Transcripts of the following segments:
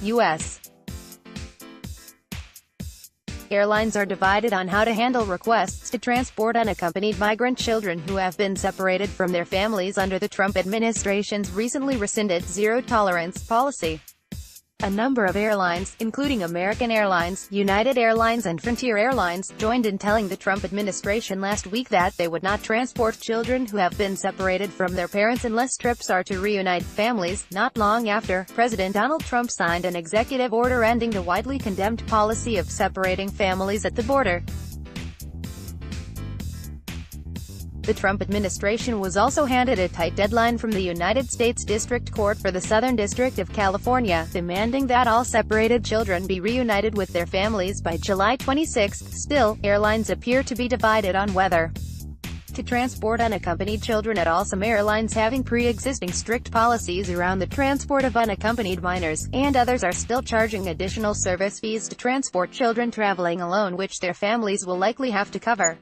U.S. Airlines are divided on how to handle requests to transport unaccompanied migrant children who have been separated from their families under the Trump administration's recently rescinded zero-tolerance policy. A number of airlines, including American Airlines, United Airlines and Frontier Airlines, joined in telling the Trump administration last week that they would not transport children who have been separated from their parents unless trips are to reunite families. Not long after, President Donald Trump signed an executive order ending the widely condemned policy of separating families at the border. The Trump administration was also handed a tight deadline from the United States District Court for the Southern District of California, demanding that all separated children be reunited with their families by July 26. Still, airlines appear to be divided on whether to transport unaccompanied children at all, some airlines having pre-existing strict policies around the transport of unaccompanied minors, and others are still charging additional service fees to transport children traveling alone, which their families will likely have to cover.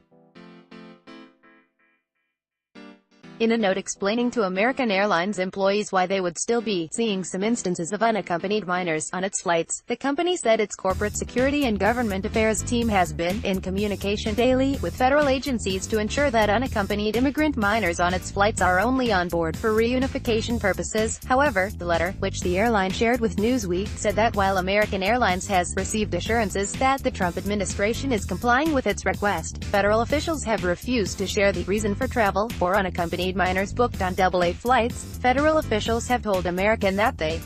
In a note explaining to American Airlines employees why they would still be seeing some instances of unaccompanied minors on its flights, the company said its corporate security and government affairs team has been in communication daily with federal agencies to ensure that unaccompanied immigrant minors on its flights are only on board for reunification purposes. However, the letter, which the airline shared with Newsweek, said that while American Airlines has received assurances that the Trump administration is complying with its request, federal officials have refused to share the reason for travel for unaccompanied minors booked on AA flights. Federal officials have told American that they,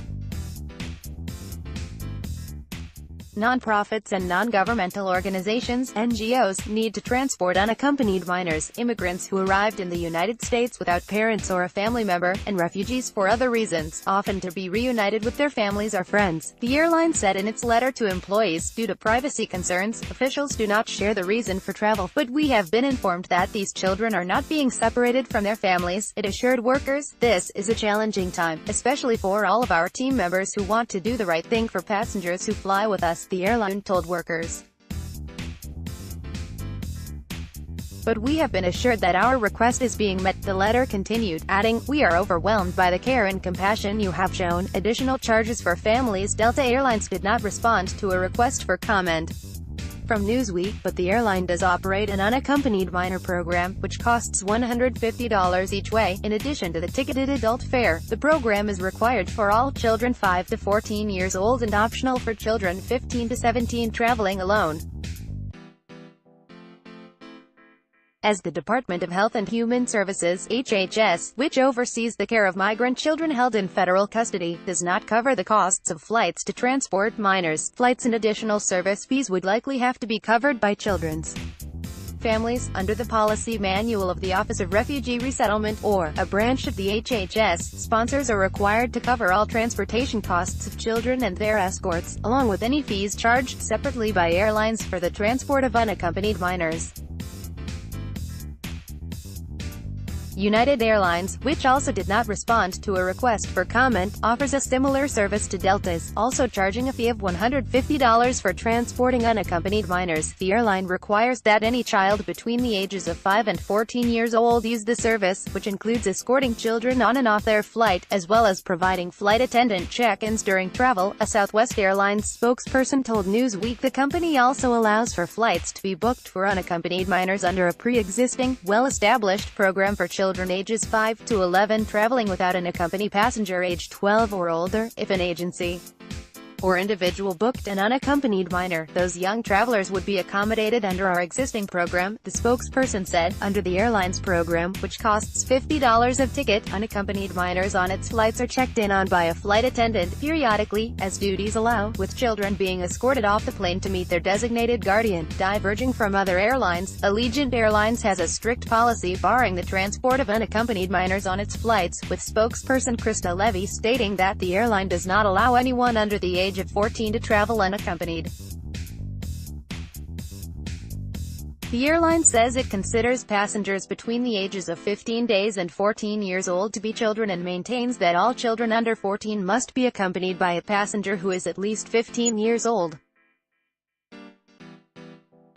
nonprofits and non-governmental organizations, NGOs, need to transport unaccompanied minors, immigrants who arrived in the United States without parents or a family member, and refugees for other reasons, often to be reunited with their families or friends. The airline said in its letter to employees, due to privacy concerns, officials do not share the reason for travel, but we have been informed that these children are not being separated from their families. It assured workers, "This is a challenging time, especially for all of our team members who want to do the right thing for passengers who fly with us," the airline told workers. "But we have been assured that our request is being met," the letter continued, adding, "We are overwhelmed by the care and compassion you have shown." Additional charges for families. Delta Airlines did not respond to a request for comment from Newsweek, but the airline does operate an unaccompanied minor program, which costs $150 each way, in addition to the ticketed adult fare. The program is required for all children 5 to 14 years old and optional for children 15 to 17 traveling alone. As the Department of Health and Human Services (HHS), which oversees the care of migrant children held in federal custody, does not cover the costs of flights to transport minors, flights and additional service fees would likely have to be covered by children's families, under the policy manual of the Office of Refugee Resettlement, or a branch of the HHS. Sponsors are required to cover all transportation costs of children and their escorts, along with any fees charged separately by airlines for the transport of unaccompanied minors. United Airlines, which also did not respond to a request for comment, offers a similar service to Delta's, also charging a fee of $150 for transporting unaccompanied minors. The airline requires that any child between the ages of 5 and 14 years old use the service, which includes escorting children on and off their flight, as well as providing flight attendant check-ins during travel. A Southwest Airlines spokesperson told Newsweek the company also allows for flights to be booked for unaccompanied minors under a pre-existing, well-established program for children ages 5 to 11 traveling without an accompanying passenger age 12 or older. If an agency or individual booked an unaccompanied minor, those young travelers would be accommodated under our existing program, the spokesperson said. Under the airline's program, which costs $50 a ticket, unaccompanied minors on its flights are checked in on by a flight attendant periodically, as duties allow, with children being escorted off the plane to meet their designated guardian. Diverging from other airlines, Allegiant Airlines has a strict policy barring the transport of unaccompanied minors on its flights, with spokesperson Krista Levy stating that the airline does not allow anyone under the age of 14 to travel unaccompanied. The airline says it considers passengers between the ages of 15 days and 14 years old to be children and maintains that all children under 14 must be accompanied by a passenger who is at least 15 years old.